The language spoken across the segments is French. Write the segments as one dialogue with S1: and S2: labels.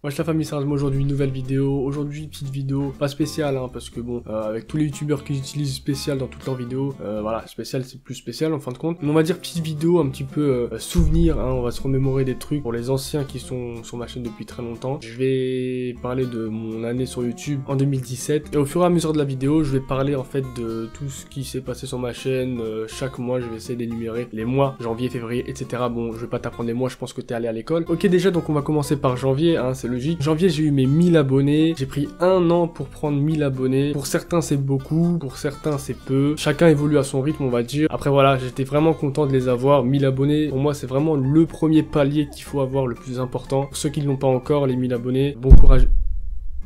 S1: Wesh la famille, c'est Razmo, aujourd'hui une nouvelle vidéo. Aujourd'hui petite vidéo pas spéciale hein, parce que bon avec tous les youtubeurs qui utilisent spécial dans toutes leurs vidéos, voilà, spécial c'est plus spécial en fin de compte. Mais on va dire petite vidéo un petit peu souvenir, hein, on va se remémorer des trucs pour les anciens qui sont sur ma chaîne depuis très longtemps. Je vais parler de mon année sur YouTube en 2017 et au fur et à mesure de la vidéo je vais parler en fait de tout ce qui s'est passé sur ma chaîne. Chaque mois je vais essayer d'énumérer les mois, janvier, février, etc. Bon, je vais pas t'apprendre les mois, je pense que t'es allé à l'école. Ok, déjà donc on va commencer par janvier, hein, c'est logique. Janvier j'ai eu mes 1000 abonnés, j'ai pris un an pour prendre 1000 abonnés. Pour certains c'est beaucoup, pour certains c'est peu. Chacun évolue à son rythme on va dire. Après voilà, j'étais vraiment content de les avoir. 1000 abonnés, pour moi c'est vraiment le premier palier qu'il faut avoir, le plus important. Pour ceux qui ne l'ont pas encore, les 1000 abonnés, bon courage.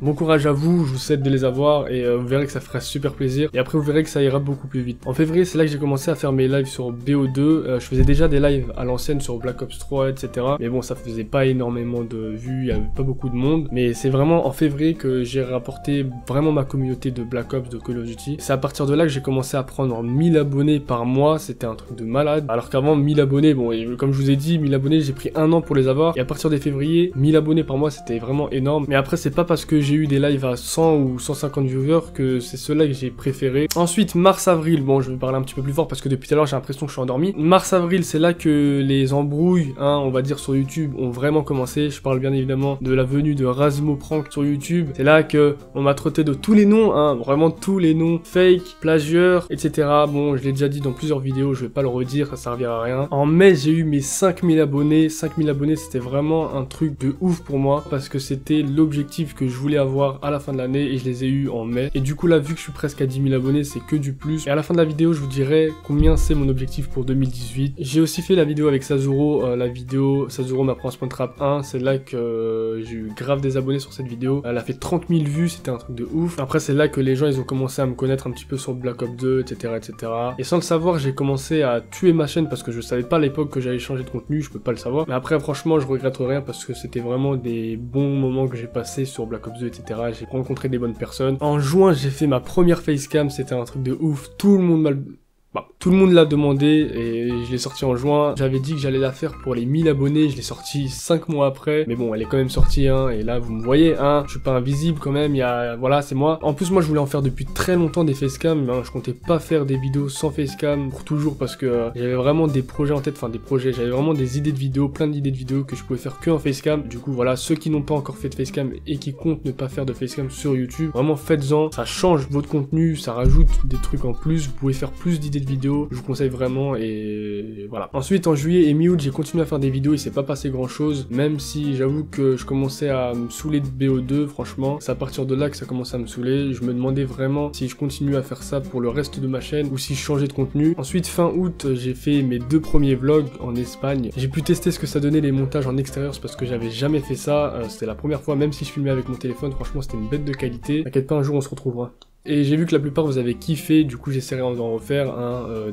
S1: Bon courage à vous, je vous souhaite de les avoir et vous verrez que ça fera super plaisir. Et après vous verrez que ça ira beaucoup plus vite. En février c'est là que j'ai commencé à faire mes lives sur BO2. Je faisais déjà des lives à l'ancienne sur Black Ops 3 etc. Mais bon ça faisait pas énormément de vues, il y avait pas beaucoup de monde. Mais c'est vraiment en février que j'ai rapporté vraiment ma communauté de Black Ops, de Call of Duty. C'est à partir de là que j'ai commencé à prendre 1000 abonnés par mois, c'était un truc de malade. Alors qu'avant 1000 abonnés, bon et comme je vous ai dit, 1000 abonnés j'ai pris un an pour les avoir. Et à partir de février, 1000 abonnés par mois c'était vraiment énorme. Mais après c'est pas parce que j'ai eu des lives à 100 ou 150 viewers que c'est ceux-là que j'ai préféré. Ensuite mars-avril, bon je vais parler un petit peu plus fort parce que depuis tout à l'heure j'ai l'impression que je suis endormi. Mars-avril c'est là que les embrouilles, hein, on va dire sur YouTube ont vraiment commencé. Je parle bien évidemment de la venue de Razmo Prank sur YouTube. C'est là que on m'a traité de tous les noms, hein, vraiment tous les noms, fake, plagieur, etc. Bon je l'ai déjà dit dans plusieurs vidéos, je vais pas le redire, ça servira à rien. En mai j'ai eu mes 5000 abonnés. 5000 abonnés c'était vraiment un truc de ouf pour moi parce que c'était l'objectif que je voulais avoir à la fin de l'année et je les ai eu en mai. Et du coup là vu que je suis presque à 10 000 abonnés c'est que du plus. Et à la fin de la vidéo je vous dirai combien c'est mon objectif pour 2018. J'ai aussi fait la vidéo avec Sazuro, la vidéo Sazuro m'apprend à Springtrap 1. C'est là que j'ai eu grave des abonnés sur cette vidéo. Elle a fait 30 000 vues, c'était un truc de ouf. Après c'est là que les gens ils ont commencé à me connaître un petit peu sur Black Ops 2 etc etc. Et sans le savoir j'ai commencé à tuer ma chaîne parce que je savais pas à l'époque que j'allais changer de contenu, je peux pas le savoir. Mais après franchement je regrette rien parce que c'était vraiment des bons moments que j'ai passés sur Black Ops 2 etc. J'ai rencontré des bonnes personnes. En juin, j'ai fait ma première facecam, c'était un truc de ouf. Tout le monde m'a... Bah, tout le monde l'a demandé et je l'ai sorti en juin. J'avais dit que j'allais la faire pour les 1000 abonnés, je l'ai sorti 5 mois après. Mais bon, elle est quand même sortie, hein, et là, vous me voyez, hein, je suis pas invisible quand même, il y a... Voilà, c'est moi. En plus, moi, je voulais en faire depuis très longtemps des facecam, hein, je comptais pas faire des vidéos sans facecam pour toujours parce que j'avais vraiment des projets en tête, enfin des projets, j'avais vraiment des idées de vidéos, plein d'idées de vidéos que je pouvais faire que en facecam. Du coup, voilà, ceux qui n'ont pas encore fait de facecam et qui comptent ne pas faire de facecam sur YouTube, vraiment faites-en, ça change votre contenu, ça rajoute des trucs en plus, vous pouvez faire plus d'idées de vidéos, je vous conseille vraiment et voilà. Ensuite en juillet et mi-août j'ai continué à faire des vidéos, il s'est pas passé grand chose, même si j'avoue que je commençais à me saouler de BO2, franchement, c'est à partir de là que ça commençait à me saouler, je me demandais vraiment si je continue à faire ça pour le reste de ma chaîne ou si je changeais de contenu. Ensuite fin août j'ai fait mes 2 premiers vlogs en Espagne, j'ai pu tester ce que ça donnait les montages en extérieur, c'est parce que j'avais jamais fait ça, c'était la première fois, même si je filmais avec mon téléphone, franchement c'était une bête de qualité, t'inquiète pas un jour on se retrouvera. Et j'ai vu que la plupart vous avez kiffé, du coup j'essaierai d'en refaire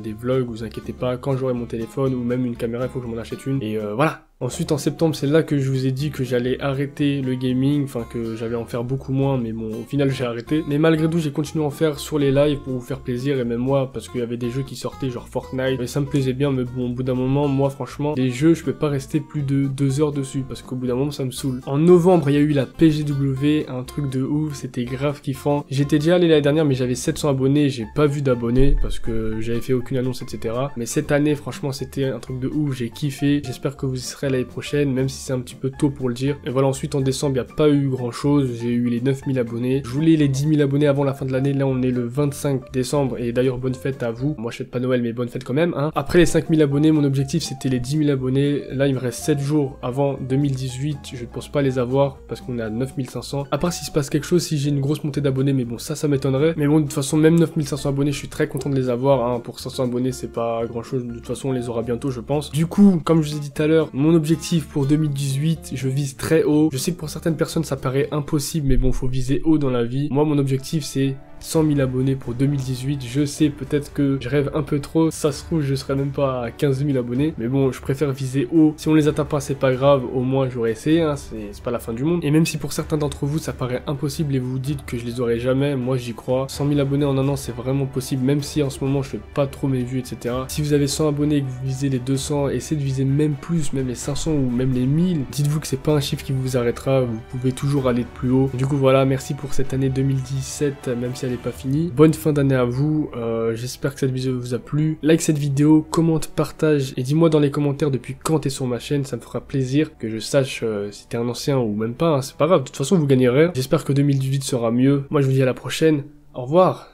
S1: des vlogs, vous inquiétez pas, quand j'aurai mon téléphone ou même une caméra il faut que je m'en achète une, et voilà. Ensuite en septembre c'est là que je vous ai dit que j'allais arrêter le gaming, enfin que j'allais en faire beaucoup moins mais bon au final j'ai arrêté. Mais malgré tout j'ai continué à en faire sur les lives pour vous faire plaisir et même moi parce qu'il y avait des jeux qui sortaient genre Fortnite et ça me plaisait bien mais bon au bout d'un moment moi franchement les jeux je peux pas rester plus de 2 heures dessus parce qu'au bout d'un moment ça me saoule. En novembre il y a eu la PGW, un truc de ouf, c'était grave kiffant. J'étais déjà allé l'année dernière mais j'avais 700 abonnés, j'ai pas vu d'abonnés parce que j'avais fait aucune annonce etc. Mais cette année franchement c'était un truc de ouf, j'ai kiffé, j'espère que vous y serez l'année prochaine, même si c'est un petit peu tôt pour le dire. Et voilà, ensuite en décembre, il n'y a pas eu grand chose, j'ai eu les 9000 abonnés. Je voulais les 10 000 abonnés avant la fin de l'année, là on est le 25 décembre, et d'ailleurs bonne fête à vous. Moi je fête pas Noël, mais bonne fête quand même, hein. Après les 5000 abonnés, mon objectif c'était les 10 000 abonnés. Là il me reste 7 jours avant 2018, je ne pense pas les avoir, parce qu'on est à 9500. À part s'il se passe quelque chose, si j'ai une grosse montée d'abonnés, mais bon ça m'étonnerait. Mais bon, de toute façon, même 9500 abonnés, je suis très content de les avoir, hein. Pour 500 abonnés, c'est pas grand chose, de toute façon on les aura bientôt je pense. Du coup, comme je vous ai dit tout à l'heure, mon objectif pour 2018, je vise très haut. Je sais que pour certaines personnes ça paraît impossible, mais bon, faut viser haut dans la vie. Moi, mon objectif c'est 100 000 abonnés pour 2018. Je sais, peut-être que je rêve un peu trop, ça se trouve je serai même pas à 15 000 abonnés, mais bon, je préfère viser haut. Si on les atteint pas, c'est pas grave, au moins j'aurais essayé, hein, c'est pas la fin du monde. Et même si pour certains d'entre vous ça paraît impossible et vous vous dites que je les aurai jamais, moi j'y crois. 100 000 abonnés en un an, c'est vraiment possible, même si en ce moment je fais pas trop mes vues, etc. Si vous avez 100 abonnés et que vous visez les 200, essayez de viser même plus, même les 500 ou même les 1000. Dites-vous que c'est pas un chiffre qui vous arrêtera, vous pouvez toujours aller de plus haut. Du coup voilà, merci pour cette année 2017, même si elle n'est pas finie. Bonne fin d'année à vous, j'espère que cette vidéo vous a plu. Like cette vidéo, commente, partage et dis-moi dans les commentaires depuis quand t'es sur ma chaîne, ça me fera plaisir que je sache si t'es un ancien ou même pas, hein, c'est pas grave, de toute façon vous gagnerez. J'espère que 2018 sera mieux. Moi je vous dis à la prochaine, au revoir.